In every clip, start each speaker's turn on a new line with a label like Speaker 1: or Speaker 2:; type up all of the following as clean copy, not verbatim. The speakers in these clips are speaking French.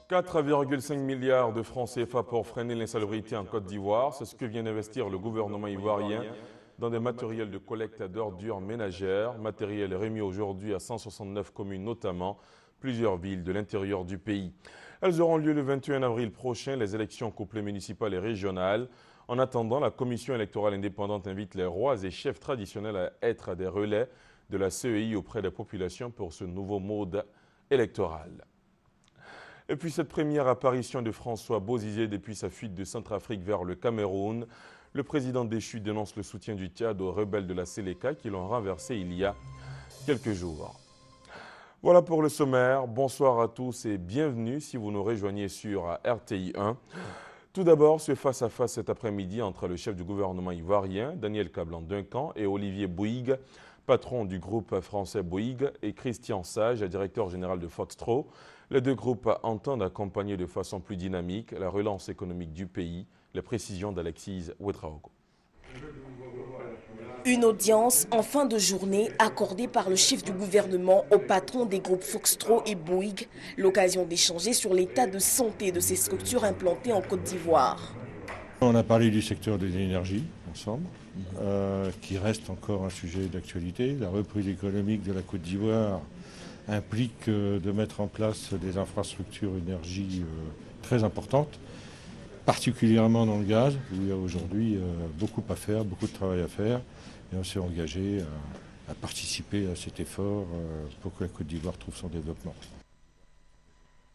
Speaker 1: 4,5 milliards de francs CFA pour freiner l'insalubrité en Côte d'Ivoire. C'est ce que vient d'investir le gouvernement ivoirien dans des matériels de collecte d'ordures ménagères. Matériel remis aujourd'hui à 169 communes, notamment plusieurs villes de l'intérieur du pays. Elles auront lieu le 21 avril prochain, les élections couplées municipales et régionales. En attendant, la commission électorale indépendante invite les rois et chefs traditionnels à être des relais de la CEI auprès des populations pour ce nouveau mode électoral. Et puis cette première apparition de François Bozizé depuis sa fuite de Centrafrique vers le Cameroun, le président déchu dénonce le soutien du Tchad aux rebelles de la Séléka qui l'ont renversé il y a quelques jours. Voilà pour le sommaire. Bonsoir à tous et bienvenue si vous nous rejoignez sur RTI 1. Tout d'abord, ce face-à-face cet après-midi entre le chef du gouvernement ivoirien, Daniel Kablan-Duncan, et Olivier Bouygues, patron du groupe français Bouygues, et Christian Sage, directeur général de Foxtrot. Les deux groupes entendent accompagner de façon plus dynamique la relance économique du pays. Les précisions d'Alexis Ouedraogo.
Speaker 2: Une audience en fin de journée accordée par le chef du gouvernement au patron des groupes Foxtrot et Bouygues, l'occasion d'échanger sur l'état de santé de ces structures implantées en Côte d'Ivoire.
Speaker 3: On a parlé du secteur de l'énergie ensemble, qui reste encore un sujet d'actualité. La reprise économique de la Côte d'Ivoire implique de mettre en place des infrastructures énergie très importantes, particulièrement dans le gaz, où il y a aujourd'hui beaucoup à faire, beaucoup de travail à faire. Et on s'est engagé à participer à cet effort pour que la Côte d'Ivoire trouve son développement.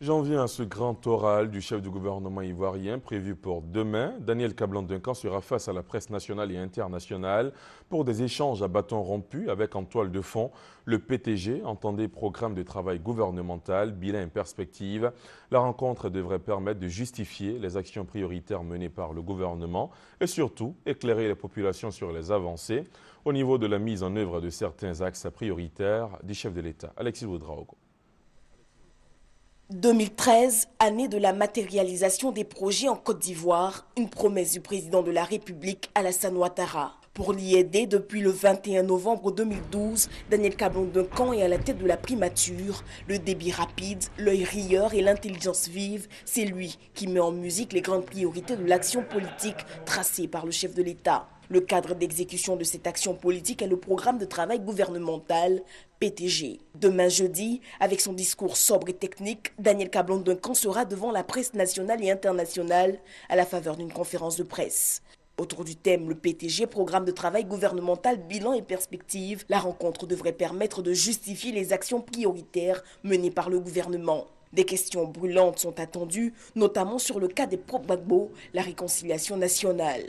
Speaker 1: J'en viens à ce grand oral du chef du gouvernement ivoirien prévu pour demain. Daniel Kablan-Duncan sera face à la presse nationale et internationale pour des échanges à bâtons rompus avec en toile de fond le PTG, entendez programme de travail gouvernemental, bilan et perspective. La rencontre devrait permettre de justifier les actions prioritaires menées par le gouvernement et surtout éclairer les populations sur les avancées au niveau de la mise en œuvre de certains axes prioritaires du chef de l'État. Alexis Ouedraogo.
Speaker 2: 2013, année de la matérialisation des projets en Côte d'Ivoire, une promesse du président de la République, Alassane Ouattara. Pour l'y aider, depuis le 21 novembre 2012, Daniel Kablan-Duncan est à la tête de la primature. Le débit rapide, l'œil rieur et l'intelligence vive, c'est lui qui met en musique les grandes priorités de l'action politique tracée par le chef de l'État. Le cadre d'exécution de cette action politique est le programme de travail gouvernemental PTG. Demain jeudi, avec son discours sobre et technique, Daniel Kablan-Duncan sera devant la presse nationale et internationale à la faveur d'une conférence de presse. Autour du thème le PTG, programme de travail gouvernemental, bilan et perspective, la rencontre devrait permettre de justifier les actions prioritaires menées par le gouvernement. Des questions brûlantes sont attendues, notamment sur le cas des Pro-Gbagbo, la réconciliation nationale.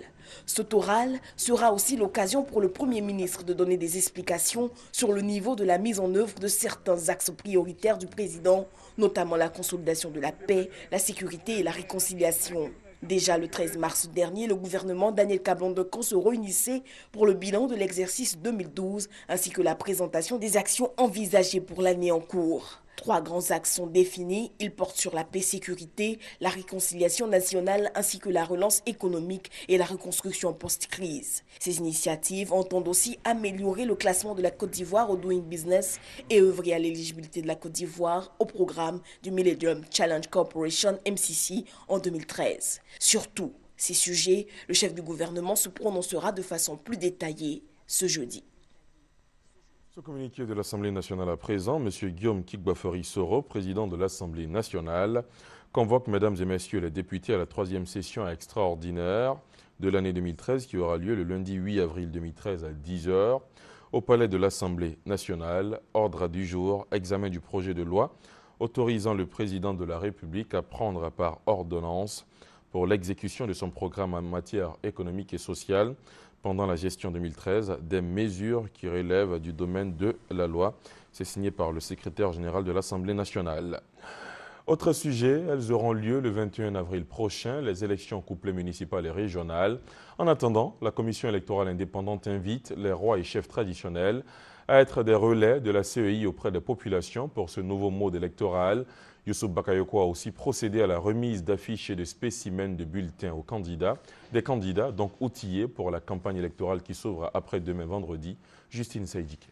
Speaker 2: Cet oral sera aussi l'occasion pour le Premier ministre de donner des explications sur le niveau de la mise en œuvre de certains axes prioritaires du président, notamment la consolidation de la paix, la sécurité et la réconciliation. Déjà le 13 mars dernier, le gouvernement Daniel Kablan-Duncan se réunissait pour le bilan de l'exercice 2012 ainsi que la présentation des actions envisagées pour l'année en cours. 3 grands axes sont définis. Ils portent sur la paix-sécurité, la réconciliation nationale ainsi que la relance économique et la reconstruction post-crise. Ces initiatives entendent aussi améliorer le classement de la Côte d'Ivoire au Doing Business et œuvrer à l'éligibilité de la Côte d'Ivoire au programme du Millennium Challenge Corporation MCC en 2013. Surtout, ces sujets, le chef du gouvernement se prononcera de façon plus détaillée ce jeudi.
Speaker 1: Ce communiqué de l'Assemblée nationale à présent, M. Guillaume Kigbaferi-Soro, président de l'Assemblée nationale, convoque, mesdames et messieurs les députés, à la 3e session extraordinaire de l'année 2013 qui aura lieu le lundi 8 avril 2013 à 10 h au palais de l'Assemblée nationale. Ordre du jour, examen du projet de loi autorisant le président de la République à prendre par ordonnance pour l'exécution de son programme en matière économique et sociale pendant la gestion 2013, des mesures qui relèvent du domaine de la loi. C'est signé par le secrétaire général de l'Assemblée nationale. Autre sujet, elles auront lieu le 21 avril prochain, les élections couplées municipales et régionales. En attendant, la commission électorale indépendante invite les rois et chefs traditionnels à être des relais de la CEI auprès des populations pour ce nouveau mode électoral. Youssouf Bakayoko a aussi procédé à la remise d'affiches et de spécimens de bulletins aux candidats, des candidats donc outillés pour la campagne électorale qui s'ouvre après-demain vendredi. Justine Saïdike.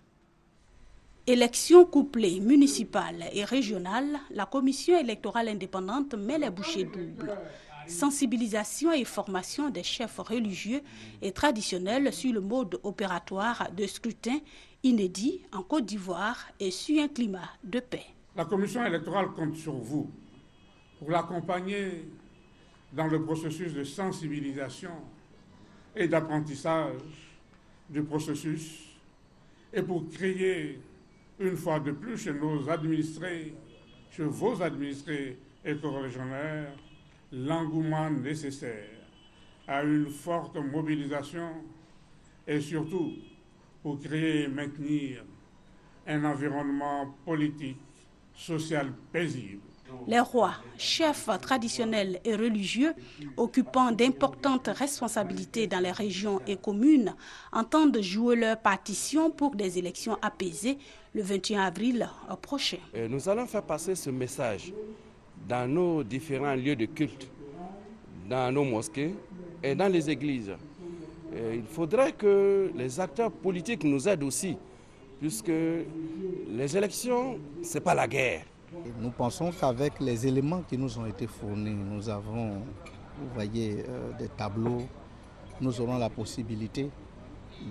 Speaker 4: Élections couplées municipales et régionales, la commission électorale indépendante met les bouchées doubles. Sensibilisation et formation des chefs religieux et traditionnels sur le mode opératoire de scrutin inédit en Côte d'Ivoire et sur un climat de paix.
Speaker 5: La commission électorale compte sur vous pour l'accompagner dans le processus de sensibilisation et d'apprentissage du processus et pour créer une fois de plus chez nos administrés, chez vos administrés éco-régionnaires, l'engouement nécessaire à une forte mobilisation et surtout pour créer et maintenir un environnement politique, social paisible.
Speaker 4: Les rois, chefs traditionnels et religieux, occupant d'importantes responsabilités dans les régions et communes, entendent jouer leur partition pour des élections apaisées le 21 avril prochain.
Speaker 6: Nous allons faire passer ce message dans nos différents lieux de culte, dans nos mosquées et dans les églises. Il faudrait que les acteurs politiques nous aident aussi, puisque les élections, ce n'est pas la guerre.
Speaker 7: Nous pensons qu'avec les éléments qui nous ont été fournis, nous avons, vous voyez, des tableaux, nous aurons la possibilité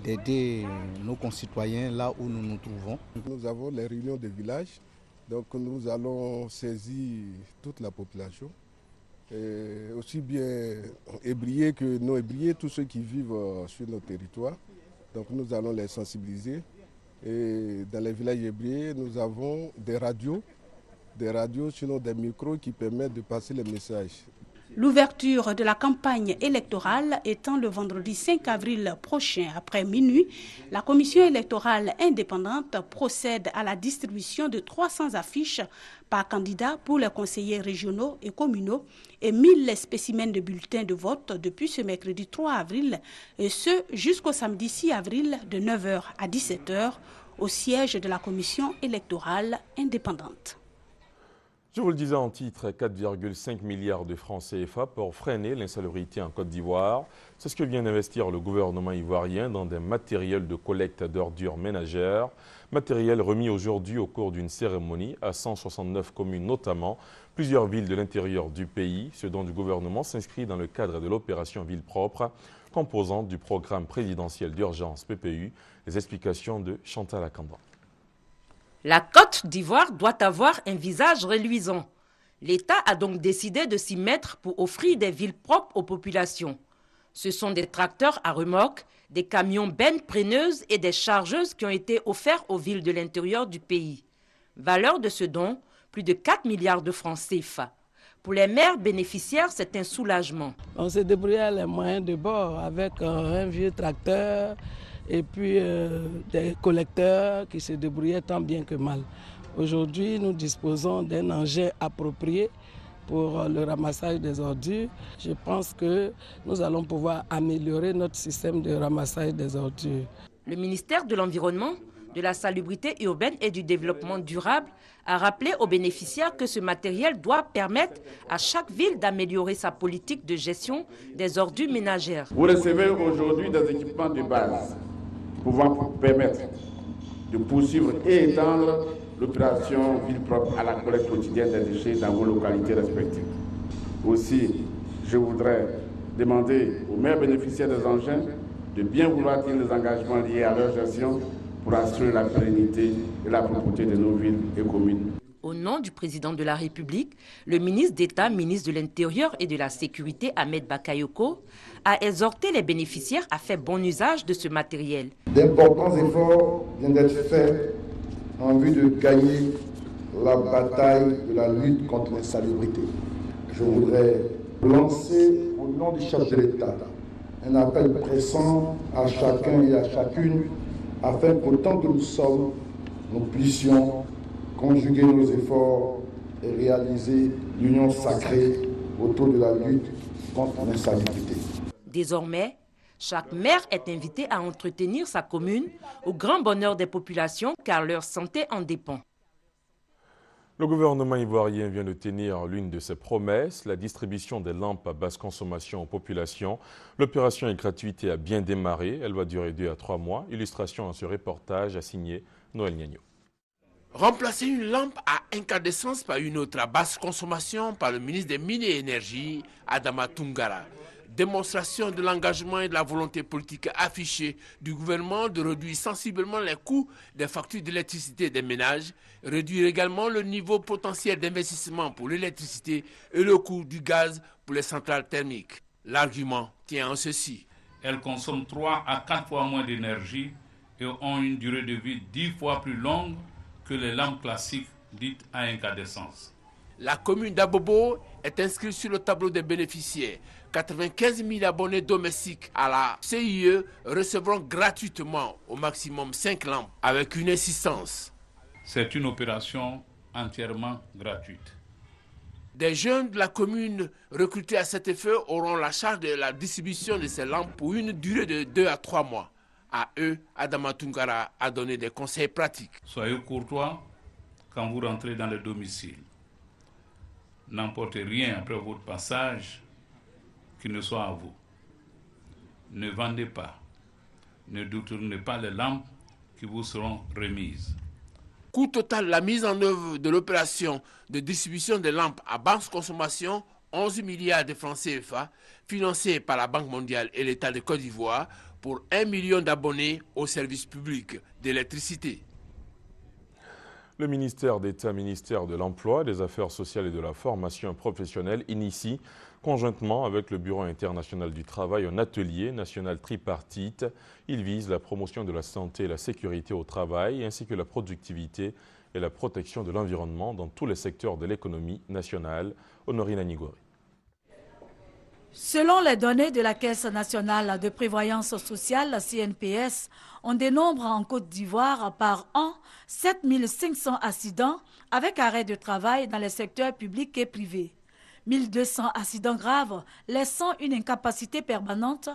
Speaker 7: d'aider nos concitoyens là où nous nous trouvons.
Speaker 8: Nous avons les réunions de village, donc nous allons saisir toute la population, et aussi bien ébrier que non ébrier, tous ceux qui vivent sur nos territoires. Donc nous allons les sensibiliser. Et dans les villages ébriés, nous avons des radios, sinon des micros qui permettent de passer les messages.
Speaker 4: L'ouverture de la campagne électorale étant le vendredi 5 avril prochain après minuit, la commission électorale indépendante procède à la distribution de 300 affiches par candidat pour les conseillers régionaux et communaux et 1000 spécimens de bulletins de vote depuis ce mercredi 3 avril et ce jusqu'au samedi 6 avril de 9h à 17h au siège de la commission électorale indépendante.
Speaker 1: Je vous le disais en titre, 4,5 milliards de francs CFA pour freiner l'insalubrité en Côte d'Ivoire. C'est ce que vient d'investir le gouvernement ivoirien dans des matériels de collecte d'ordures ménagères. Matériel remis aujourd'hui au cours d'une cérémonie à 169 communes notamment, plusieurs villes de l'intérieur du pays. Ce dont du gouvernement s'inscrit dans le cadre de l'opération Ville propre, composante du programme présidentiel d'urgence PPU. Les explications de Chantal Akandan.
Speaker 9: La Côte d'Ivoire doit avoir un visage reluisant. L'État a donc décidé de s'y mettre pour offrir des villes propres aux populations. Ce sont des tracteurs à remorque, des camions bennes prenneuses et des chargeuses qui ont été offerts aux villes de l'intérieur du pays. Valeur de ce don, plus de 4 milliards de francs CFA. Pour les maires bénéficiaires, c'est un soulagement.
Speaker 10: On s'est débrouillé à les moyens de bord avec un vieux tracteur et puis des collecteurs qui se débrouillaient tant bien que mal. Aujourd'hui, nous disposons d'un engin approprié pour le ramassage des ordures. Je pense que nous allons pouvoir améliorer notre système de ramassage des ordures.
Speaker 9: Le ministère de l'Environnement, de la Salubrité urbaine et du Développement durable a rappelé aux bénéficiaires que ce matériel doit permettre à chaque ville d'améliorer sa politique de gestion des ordures ménagères.
Speaker 11: Vous recevez aujourd'hui des équipements de base pouvant permettre de poursuivre et étendre l'opération Ville propre à la collecte quotidienne des déchets dans vos localités respectives. Aussi, je voudrais demander aux maires bénéficiaires des engins de bien vouloir tenir les engagements liés à leur gestion pour assurer la pérennité et la propreté de nos villes et communes.
Speaker 9: Au nom du président de la République, le ministre d'État, ministre de l'Intérieur et de la Sécurité, Ahmed Bakayoko, a exhorté les bénéficiaires à faire bon usage de ce matériel.
Speaker 12: D'importants efforts viennent d'être faits en vue de gagner la bataille de la lutte contre l'insalubrité. Je voudrais lancer au nom du chef de l'État un appel pressant à chacun et à chacune afin qu'autant que nous sommes, nous puissions conjuguer nos efforts et réaliser l'union sacrée autour de la lutte contre l'insalubrité.
Speaker 9: Désormais, chaque maire est invité à entretenir sa commune au grand bonheur des populations car leur santé en dépend.
Speaker 1: Le gouvernement ivoirien vient de tenir l'une de ses promesses, la distribution des lampes à basse consommation aux populations. L'opération est gratuite et a bien démarré. Elle va durer 2 à 3 mois. Illustration à ce reportage a signé Noël Niagno.
Speaker 13: Remplacer une lampe à incandescence par une autre à basse consommation par le ministre des Mines et Énergie, Adama Toungara. Démonstration de l'engagement et de la volonté politique affichée du gouvernement de réduire sensiblement les coûts des factures d'électricité des ménages, réduire également le niveau potentiel d'investissement pour l'électricité et le coût du gaz pour les centrales thermiques. L'argument tient en ceci.
Speaker 14: Elles consomment 3 à 4 fois moins d'énergie et ont une durée de vie 10 fois plus longue que les lampes classiques dites à incandescence.
Speaker 13: La commune d'Abobo est inscrite sur le tableau des bénéficiaires. 95 000 abonnés domestiques à la CIE recevront gratuitement au maximum 5 lampes avec une assistance.
Speaker 14: C'est une opération entièrement gratuite.
Speaker 13: Des jeunes de la commune recrutés à cet effet auront la charge de la distribution de ces lampes pour une durée de 2 à 3 mois. À eux, Adama Toungara a donné des conseils pratiques.
Speaker 14: Soyez courtois quand vous rentrez dans le domicile. N'emportez rien après votre passage qui ne soit à vous. Ne vendez pas. Ne détournez pas les lampes qui vous seront remises.
Speaker 13: Coût total de la mise en œuvre de l'opération de distribution des lampes à basse consommation, 11 milliards de francs CFA, financés par la Banque mondiale et l'État de Côte d'Ivoire pour 1 million d'abonnés au service public d'électricité.
Speaker 1: Le ministère d'État, ministère de l'Emploi, des Affaires sociales et de la formation professionnelle initie, conjointement avec le Bureau international du travail, un atelier national tripartite. Il vise la promotion de la santé et la sécurité au travail, ainsi que la productivité et la protection de l'environnement dans tous les secteurs de l'économie nationale. Honorine Anigori.
Speaker 15: Selon les données de la Caisse nationale de prévoyance sociale, la CNPS, on dénombre en Côte d'Ivoire par an 7 500 accidents avec arrêt de travail dans les secteurs publics et privés. 1200 accidents graves laissant une incapacité permanente,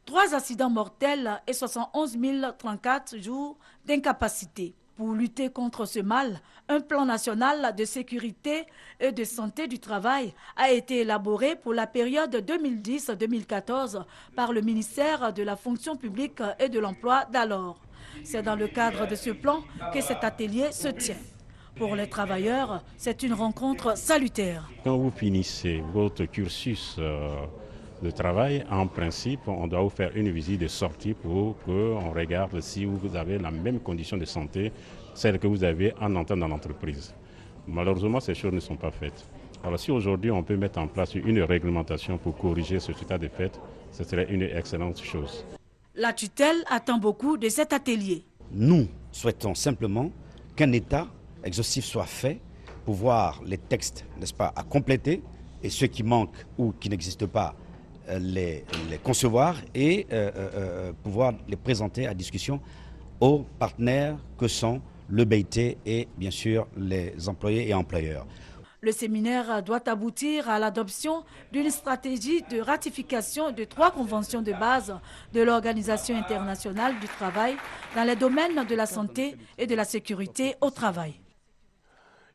Speaker 15: 3 accidents mortels et 71 034 jours d'incapacité. Pour lutter contre ce mal, un plan national de sécurité et de santé du travail a été élaboré pour la période 2010-2014 par le ministère de la fonction publique et de l'emploi d'alors. C'est dans le cadre de ce plan que cet atelier se tient. Pour les travailleurs, c'est une rencontre salutaire.
Speaker 16: Quand vous finissez votre cursus de travail, en principe, on doit vous faire une visite de sortie pour qu'on regarde si vous avez la même condition de santé, celle que vous avez en entrant dans l'entreprise. Malheureusement, ces choses ne sont pas faites. Alors si aujourd'hui on peut mettre en place une réglementation pour corriger ce état de fait, ce serait une excellente chose.
Speaker 15: La tutelle attend beaucoup de cet atelier.
Speaker 17: Nous souhaitons simplement qu'un état exhaustif soit fait pour voir les textes, n'est-ce pas, à compléter et ceux qui manquent ou qui n'existent pas, les concevoir et pouvoir les présenter à discussion aux partenaires que sont le BIT et bien sûr les employés et employeurs.
Speaker 15: Le séminaire doit aboutir à l'adoption d'une stratégie de ratification de 3 conventions de base de l'Organisation internationale du travail dans les domaines de la santé et de la sécurité au travail.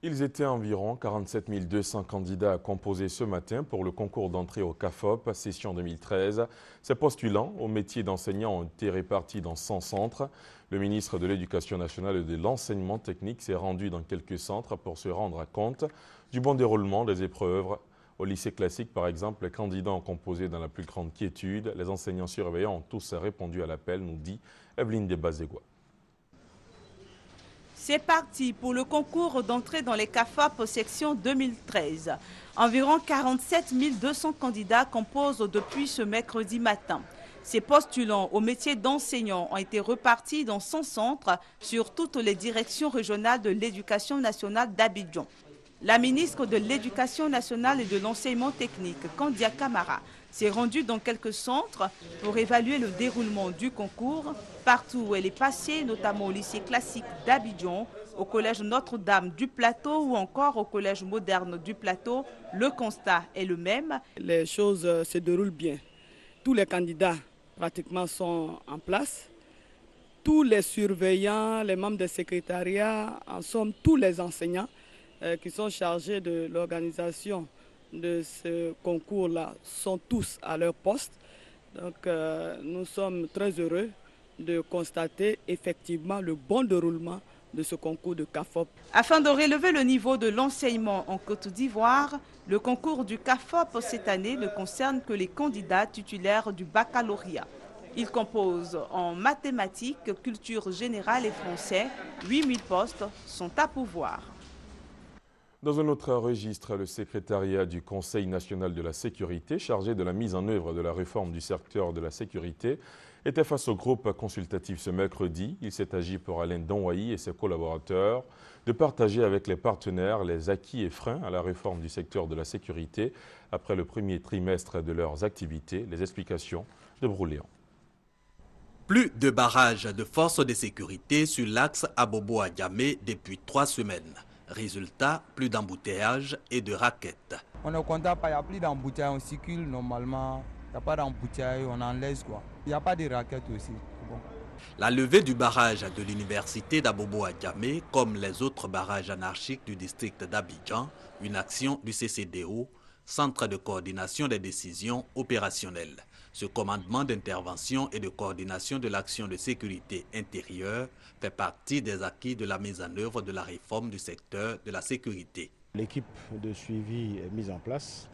Speaker 1: Ils étaient environ 47 200 candidats à composer ce matin pour le concours d'entrée au CAFOP, session 2013. Ces postulants au métier d'enseignant ont été répartis dans 100 centres. Le ministre de l'Éducation nationale et de l'enseignement technique s'est rendu dans quelques centres pour se rendre compte du bon déroulement des épreuves. Au lycée classique, par exemple, les candidats ont composé dans la plus grande quiétude. Les enseignants surveillants ont tous répondu à l'appel, nous dit Evelyne Debazegua.
Speaker 18: C'est parti pour le concours d'entrée dans les CAFOP section 2013. Environ 47 200 candidats composent depuis ce mercredi matin. Ces postulants au métier d'enseignant ont été repartis dans 100 centres sur toutes les directions régionales de l'éducation nationale d'Abidjan. La ministre de l'Éducation nationale et de l'enseignement technique, Kandia Camara, s'est rendue dans quelques centres pour évaluer le déroulement du concours partout où elle est passée, notamment au lycée classique d'Abidjan, au collège Notre-Dame du Plateau ou encore au collège moderne du Plateau. Le constat est le même.
Speaker 10: Les choses se déroulent bien. Tous les candidats pratiquement sont en place. Tous les surveillants, les membres des secrétariats, en somme tous les enseignants qui sont chargés de l'organisation de ce concours-là sont tous à leur poste. Donc nous sommes très heureux de constater effectivement le bon déroulement
Speaker 19: de ce concours de CAFOP.
Speaker 18: Afin de relever le niveau de l'enseignement en Côte d'Ivoire, le concours du CAFOP cette année ne concerne que les candidats titulaires du baccalauréat. Il compose en mathématiques, culture générale et français. 8000 postes sont à pourvoir.
Speaker 1: Dans un autre registre, le secrétariat du Conseil national de la sécurité, chargé de la mise en œuvre de la réforme du secteur de la sécurité, était face au groupe consultatif ce mercredi. Il s'est agi pour Alain Donwayi et ses collaborateurs de partager avec les partenaires les acquis et freins à la réforme du secteur de la sécurité après le premier trimestre de leurs activités. Les explications de Brouléon.
Speaker 20: Plus de barrages de forces de sécurité sur l'axe Abobo-Adjamé depuis 3 semaines. Résultat, plus d'embouteillages et de raquettes.
Speaker 21: On est content, il n'y a plus d'embouteillages, on circule normalement, il n'y a pas d'embouteillages, on en laisse quoi. Il n'y a pas de raquettes aussi. Bon.
Speaker 20: La levée du barrage de l'université d'Abobo-Adjamé, comme les autres barrages anarchiques du district d'Abidjan, une action du CCDO, Centre de coordination des décisions opérationnelles. Ce commandement d'intervention et de coordination de l'action de sécurité intérieure fait partie des acquis de la mise en œuvre de la réforme du secteur de la sécurité.
Speaker 22: L'équipe de suivi est mise en place.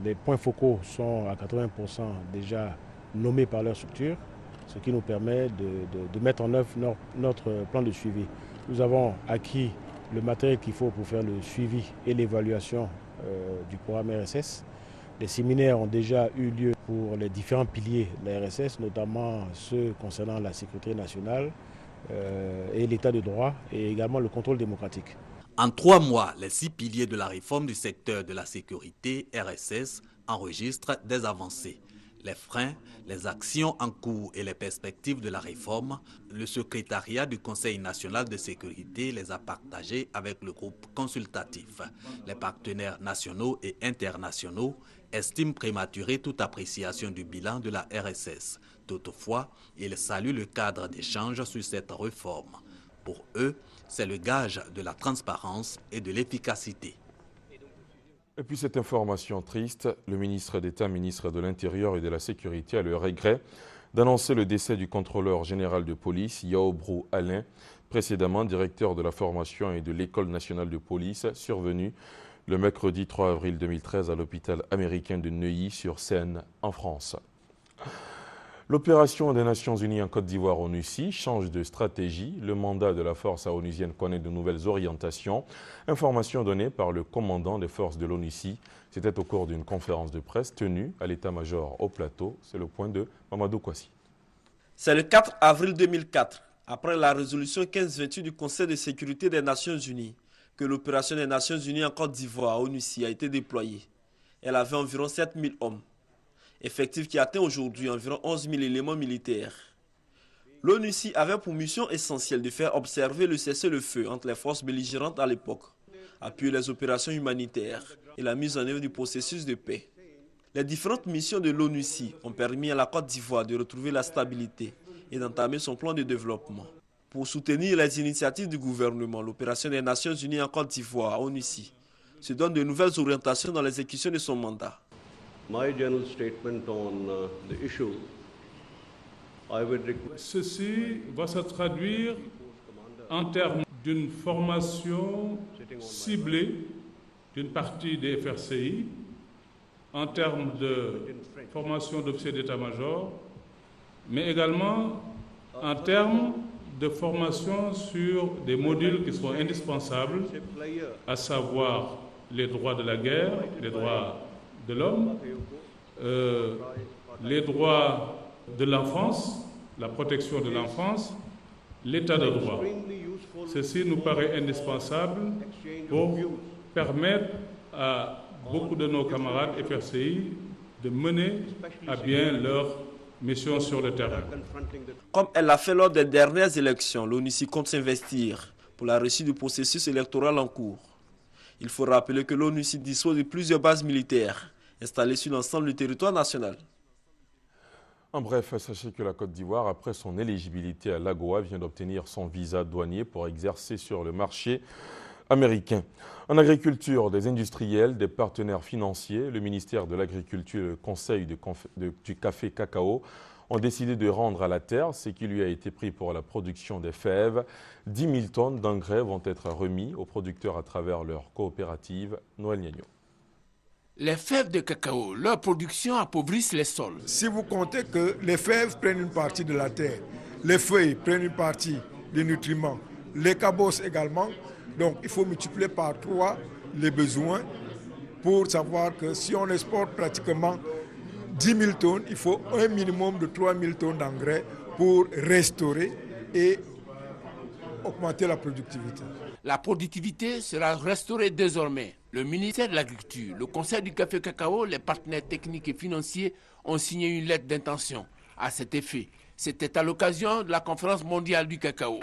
Speaker 22: Les points focaux sont à 80% déjà nommés par leur structure, ce qui nous permet de mettre en œuvre notre plan de suivi. Nous avons acquis le matériel qu'il faut pour faire le suivi et l'évaluation du programme RSS. Les séminaires ont déjà eu lieu pour les différents piliers de la RSS, notamment ceux concernant la sécurité nationale et l'état de droit et également le contrôle démocratique.
Speaker 20: En 3 mois, les 6 piliers de la réforme du secteur de la sécurité RSS enregistrent des avancées. Les freins, les actions en cours et les perspectives de la réforme, le secrétariat du Conseil national de sécurité les a partagés avec le groupe consultatif. Les partenaires nationaux et internationaux estiment prématurée toute appréciation du bilan de la RSS. Toutefois, ils saluent le cadre d'échange sur cette réforme. Pour eux, c'est le gage de la transparence et de l'efficacité.
Speaker 1: Et puis cette information triste, le ministre d'État, ministre de l'Intérieur et de la Sécurité a le regret d'annoncer le décès du contrôleur général de police, Yaobrou Alain, précédemment directeur de la formation et de l'École nationale de police, survenu le mercredi 3 avril 2013 à l'hôpital américain de Neuilly-sur-Seine en France. L'opération des Nations Unies en Côte d'Ivoire ONUCI change de stratégie. Le mandat de la force onusienne connaît de nouvelles orientations. Information donnée par le commandant des forces de l'ONUCI. C'était au cours d'une conférence de presse tenue à l'état-major au plateau. C'est le point de Mamadou Kwasi.
Speaker 23: C'est le 4 avril 2004, après la résolution 1528 du Conseil de sécurité des Nations Unies, que l'opération des Nations Unies en Côte d'Ivoire ONUCI a été déployée. Elle avait environ 7000 hommes. Effectif qui atteint aujourd'hui environ 11 000 éléments militaires. L'ONUCI avait pour mission essentielle de faire observer le cessez-le-feu entre les forces belligérantes à l'époque, appuyer les opérations humanitaires et la mise en œuvre du processus de paix. Les différentes missions de l'ONUCI ont permis à la Côte d'Ivoire de retrouver la stabilité et d'entamer son plan de développement. Pour soutenir les initiatives du gouvernement, l'opération des Nations Unies en Côte d'Ivoire, ONUCI, se donne de nouvelles orientations dans l'exécution de son mandat.
Speaker 24: Ceci va se traduire en termes d'une formation ciblée d'une partie des FRCI, en termes de formation d'officiers d'état-major, mais également en termes de formation sur des modules qui sont indispensables, à savoir les droits de la guerre, les droits de l'homme, les droits de l'enfance, la protection de l'enfance, l'état de droit. Ceci nous paraît indispensable pour permettre à beaucoup de nos camarades FRCI de mener à bien leur mission sur le terrain.
Speaker 23: Comme elle l'a fait lors des dernières élections, l'ONUCI compte s'investir pour la réussite du processus électoral en cours. Il faut rappeler que l'ONUCI dispose de plusieurs bases militaires installées sur l'ensemble du territoire national.
Speaker 1: En bref, sachez que la Côte d'Ivoire, après son éligibilité à l'AGOA, vient d'obtenir son visa douanier pour exercer sur le marché américain. En agriculture, des industriels, des partenaires financiers, le ministère de l'Agriculture et le Conseil du café cacao ont décidé de rendre à la terre ce qui lui a été pris pour la production des fèves. 10 000 tonnes d'engrais vont être remis aux producteurs à travers leur coopérative. Noël Niagno.
Speaker 13: Les fèves de cacao, leur production appauvrissent les sols.
Speaker 2: Si vous comptez que les fèves prennent une partie de la terre, les feuilles prennent une partie des nutriments, les cabosses également, donc il faut multiplier par 3 les besoins pour savoir que si on exporte pratiquement 10 000 tonnes, il faut un minimum de 3 000 tonnes d'engrais pour restaurer et augmenter la productivité.
Speaker 13: La productivité sera restaurée désormais. Le ministère de l'Agriculture, le Conseil du café cacao, les partenaires techniques et financiers ont signé une lettre d'intention à cet effet. C'était à l'occasion de la conférence mondiale du cacao.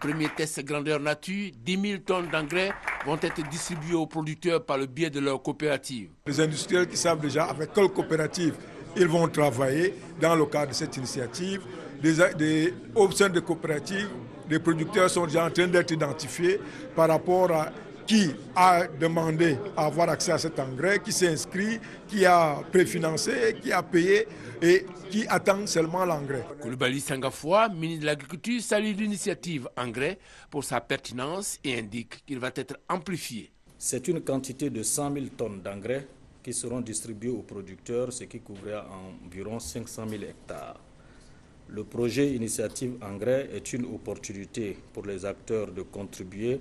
Speaker 13: Premier test grandeur nature, 10 000 tonnes d'engrais vont être distribuées aux producteurs par le biais de leur coopérative.
Speaker 2: Les industriels qui savent déjà avec quelle coopérative ils vont travailler dans le cadre de cette initiative. Au sein des coopératives, les producteurs sont déjà en train d'être identifiés par rapport à qui a demandé à avoir accès à cet engrais, qui s'est inscrit, qui a préfinancé, qui a payé et qui attend seulement l'engrais.
Speaker 13: Koulibaly Sangafoua, ministre de l'Agriculture, salue l'initiative engrais pour sa pertinence et indique qu'il va être amplifié.
Speaker 3: C'est une quantité de 100 000 tonnes d'engrais qui seront distribuées aux producteurs, ce qui couvrira environ 500 000 hectares. Le projet Initiative Engrais est une opportunité pour les acteurs de contribuer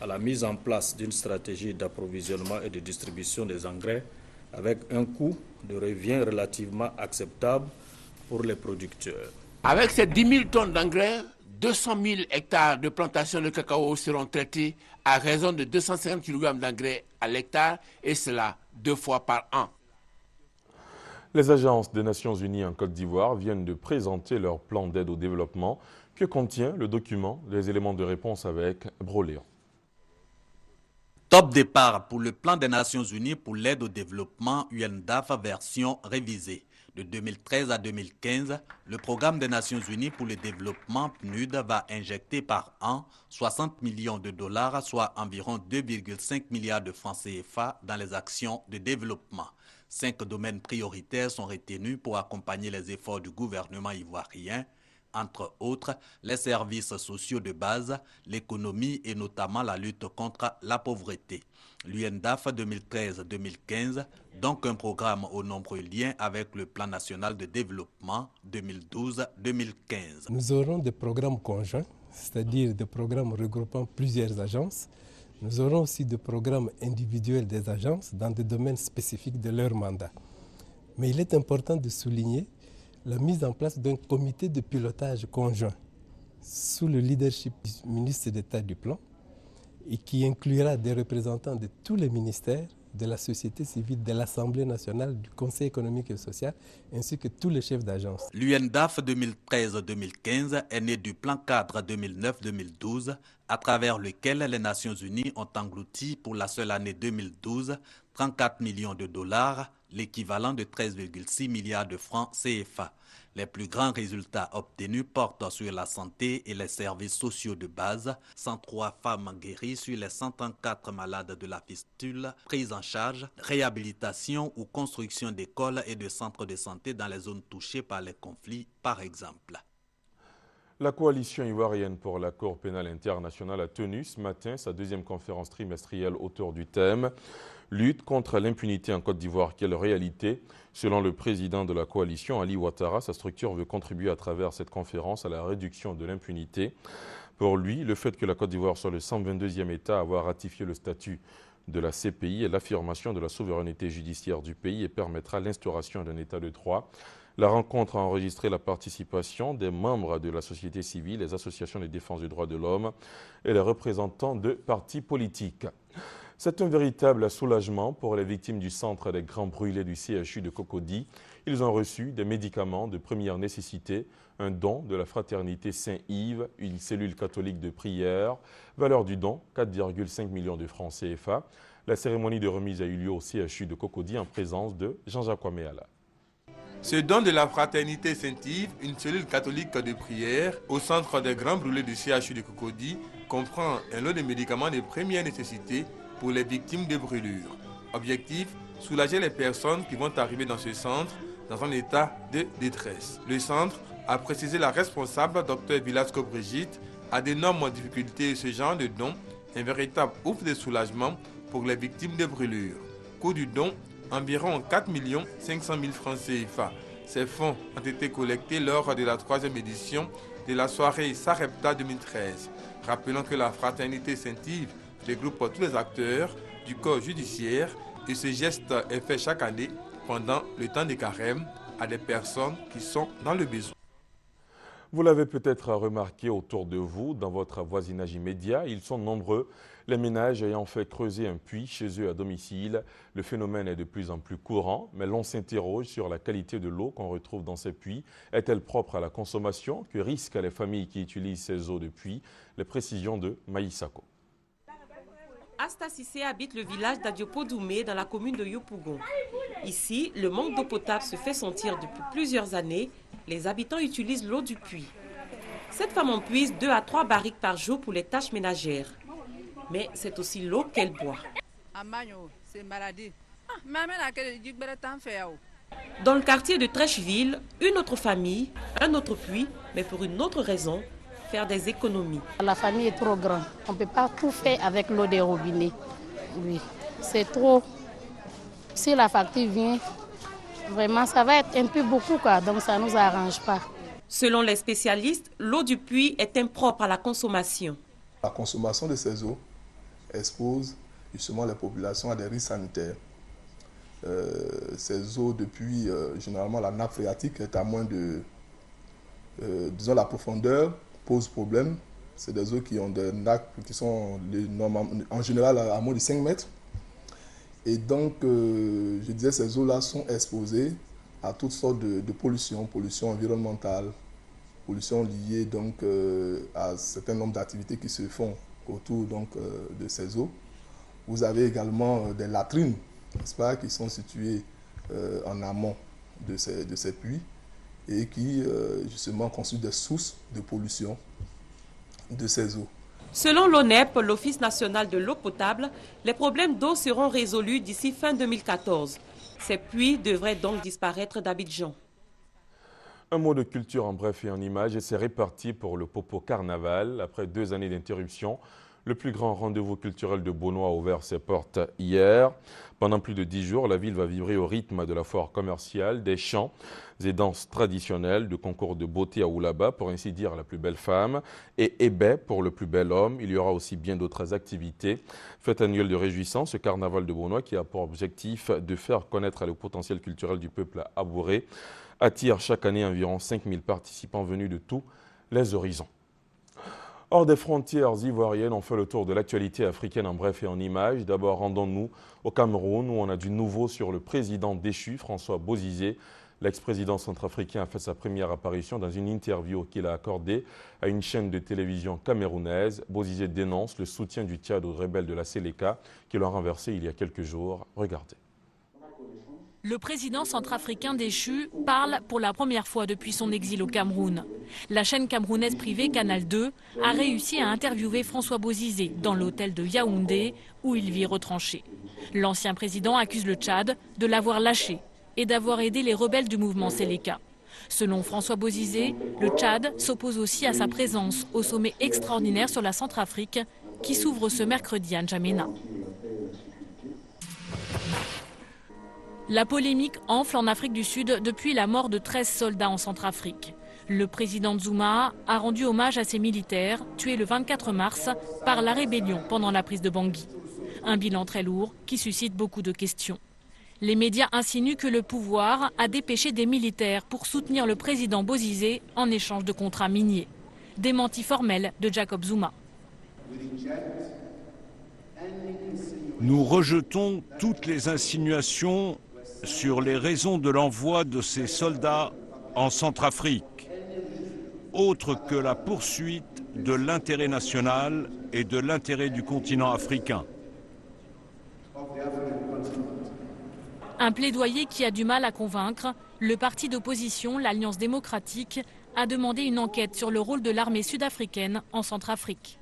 Speaker 3: à la mise en place d'une stratégie d'approvisionnement et de distribution des engrais avec un coût de revient relativement acceptable pour les producteurs.
Speaker 13: Avec ces 10 000 tonnes d'engrais, 200 000 hectares de plantations de cacao seront traités à raison de 250 kg d'engrais à l'hectare, et cela 2 fois par an.
Speaker 1: Les agences des Nations Unies en Côte d'Ivoire viennent de présenter leur plan d'aide au développement que contient le document des éléments de réponse avec Broléon.
Speaker 20: Top départ pour le plan des Nations Unies pour l'aide au développement UNDAF version révisée. De 2013 à 2015, le programme des Nations Unies pour le développement PNUD va injecter par an 60 millions de dollars, soit environ 2,5 milliards de francs CFA dans les actions de développement. 5 domaines prioritaires sont retenus pour accompagner les efforts du gouvernement ivoirien, entre autres les services sociaux de base, l'économie et notamment la lutte contre la pauvreté. L'UNDAF 2013-2015, donc un programme aux nombreux liens avec le plan national de développement 2012-2015.
Speaker 5: Nous aurons des programmes conjoints, c'est-à-dire des programmes regroupant plusieurs agences. Nous aurons aussi des programmes individuels des agences dans des domaines spécifiques de leur mandat. Mais il est important de souligner la mise en place d'un comité de pilotage conjoint sous le leadership du ministre d'État du Plan et qui inclura des représentants de tous les ministères, de la société civile, de l'Assemblée nationale, du Conseil économique et social, ainsi que tous les chefs d'agence.
Speaker 20: L'UNDAF 2013-2015 est né du plan cadre 2009-2012, à travers lequel les Nations Unies ont englouti pour la seule année 2012 34 millions de dollars, l'équivalent de 13,6 milliards de francs CFA. Les plus grands résultats obtenus portent sur la santé et les services sociaux de base. 103 femmes guéries sur les 134 malades de la fistule, prise en charge, réhabilitation ou construction d'écoles et de centres de santé dans les zones touchées par les conflits, par exemple.
Speaker 1: La coalition ivoirienne pour la Cour pénale internationale a tenu ce matin sa deuxième conférence trimestrielle autour du thème « Lutte contre l'impunité en Côte d'Ivoire, quelle réalité ?» Selon le président de la coalition, Ali Ouattara, sa structure veut contribuer à travers cette conférence à la réduction de l'impunité. Pour lui, le fait que la Côte d'Ivoire soit le 122e État à avoir ratifié le statut de la CPI est l'affirmation de la souveraineté judiciaire du pays et permettra l'instauration d'un État de droit. La rencontre a enregistré la participation des membres de la société civile, les associations de défense des droits de l'homme et les représentants de partis politiques. C'est un véritable soulagement pour les victimes du centre des grands brûlés du CHU de Cocody. Ils ont reçu des médicaments de première nécessité, un don de la fraternité Saint-Yves, une cellule catholique de prière, valeur du don 4,5 millions de francs CFA. La cérémonie de remise a eu lieu au CHU de Cocody en présence de Jean-Jacques Ouaméala.
Speaker 19: Ce don de la fraternité Saint-Yves, une cellule catholique de prière au centre des grands brûlés du CHU de Cocody, comprend un lot de médicaments de première nécessité pour les victimes de brûlures. Objectif, soulager les personnes qui vont arriver dans ce centre dans un état de détresse. Le centre, a précisé la responsable, Dr Vilasco Brigitte, a d'énormes difficultés. Ce genre de don, un véritable ouf de soulagement pour les victimes de brûlures. Coût du don, environ 4 500 000 francs CFA. Ces fonds ont été collectés lors de la 3e édition de la soirée Sarepta 2013. Rappelons que la Fraternité Saint-Yves regroupe tous les acteurs du corps judiciaire et ce geste est fait chaque année pendant le temps des carême à des personnes qui sont dans le besoin.
Speaker 1: Vous l'avez peut-être remarqué autour de vous, dans votre voisinage immédiat, ils sont nombreux, les ménages ayant fait creuser un puits chez eux à domicile. Le phénomène est de plus en plus courant, mais l'on s'interroge sur la qualité de l'eau qu'on retrouve dans ces puits. Est-elle propre à la consommation? Que risquent les familles qui utilisent ces eaux de puits? Les précisions de Maïsako.
Speaker 9: Asta Sissé habite le village d'Adiopo-Doumé dans la commune de Yopougon. Ici, le manque d'eau potable se fait sentir depuis plusieurs années. Les habitants utilisent l'eau du puits. Cette femme en puise 2 à 3 barriques par jour pour les tâches ménagères. Mais c'est aussi l'eau qu'elle boit. Dans le quartier de Trècheville, une autre famille, un autre puits, mais pour une autre raison, faire des économies.
Speaker 4: La famille est trop grande. On ne peut pas tout faire avec l'eau des robinets. Oui, c'est trop. Si la facture vient, vraiment, ça va être un peu beaucoup, quoi, donc ça ne nous arrange pas.
Speaker 9: Selon les spécialistes, l'eau du puits est impropre à la consommation.
Speaker 6: La consommation de ces eaux expose justement les populations à des risques sanitaires. Ces eaux de puits, généralement la nappe phréatique est à moins de, disons la profondeur pose problème. C'est des eaux qui ont des nappes qui sont en général à moins de 5 mètres. Et donc, je disais, ces eaux-là sont exposées à toutes sortes de pollution, pollution environnementale, pollution liée donc, à un certain nombre d'activités qui se font autour donc, de ces eaux. Vous avez également des latrines, n'est-ce pas, qui sont situées en amont de ces puits et qui, justement, constituent des sources de pollution de ces eaux.
Speaker 9: Selon l'ONEP, l'Office national de l'eau potable, les problèmes d'eau seront résolus d'ici fin 2014. Ces puits devraient donc disparaître d'Abidjan.
Speaker 1: Un mot de culture en bref et en images, et c'est reparti pour le Popo Carnaval. Après 2 années d'interruption, le plus grand rendez-vous culturel de Beaunois a ouvert ses portes hier. Pendant plus de 10 jours, la ville va vibrer au rythme de la foire commerciale, des chants et danses traditionnelles, de concours de beauté à Oulaba, pour ainsi dire la plus belle femme, et Ébé pour le plus bel homme. Il y aura aussi bien d'autres activités. Fête annuelle de réjouissance, ce carnaval de Beaunois qui a pour objectif de faire connaître le potentiel culturel du peuple abouré, attire chaque année environ 5000 participants venus de tous les horizons. Hors des frontières ivoiriennes, on fait le tour de l'actualité africaine en bref et en images. D'abord, rendons-nous au Cameroun où on a du nouveau sur le président déchu, François Bozizé. L'ex-président centrafricain a fait sa première apparition dans une interview qu'il a accordée à une chaîne de télévision camerounaise. Bozizé dénonce le soutien du Tchad aux rebelles de la Séléka qui l'ont renversé il y a quelques jours. Regardez.
Speaker 7: Le président centrafricain déchu parle pour la première fois depuis son exil au Cameroun. La chaîne camerounaise privée Canal 2 a réussi à interviewer François Bozizé dans l'hôtel de Yaoundé où il vit retranché. L'ancien président accuse le Tchad de l'avoir lâché et d'avoir aidé les rebelles du mouvement Séléka. Selon François Bozizé, le Tchad s'oppose aussi à sa présence au sommet extraordinaire sur la Centrafrique qui s'ouvre ce mercredi à N'Djamena. La polémique enfle en Afrique du Sud depuis la mort de 13 soldats en Centrafrique. Le président Zuma a rendu hommage à ses militaires, tués le 24 mars par la rébellion pendant la prise de Bangui. Un bilan très lourd qui suscite beaucoup de questions. Les médias insinuent que le pouvoir a dépêché des militaires pour soutenir le président Bozizé en échange de contrats miniers. Démenti formel de Jacob Zuma.
Speaker 8: Nous rejetons toutes les insinuations sur les raisons de l'envoi de ces soldats en Centrafrique, autre que la poursuite de l'intérêt national et de l'intérêt du continent africain.
Speaker 7: Un plaidoyer qui a du mal à convaincre. Le parti d'opposition, l'Alliance démocratique, a demandé une enquête sur le rôle de l'armée sud-africaine en Centrafrique.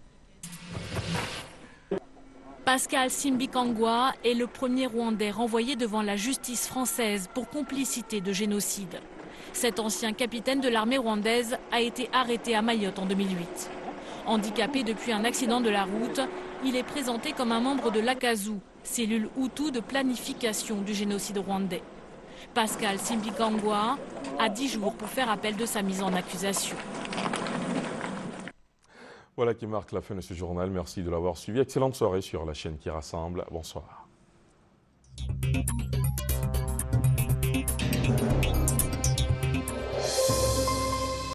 Speaker 7: Pascal Simbikangwa est le premier Rwandais renvoyé devant la justice française pour complicité de génocide. Cet ancien capitaine de l'armée rwandaise a été arrêté à Mayotte en 2008. Handicapé depuis un accident de la route, il est présenté comme un membre de l'Akazu, cellule Hutu de planification du génocide rwandais. Pascal Simbikangwa a 10 jours pour faire appel de sa mise en accusation.
Speaker 1: Voilà qui marque la fin de ce journal. Merci de l'avoir suivi. Excellente soirée sur la chaîne qui rassemble. Bonsoir.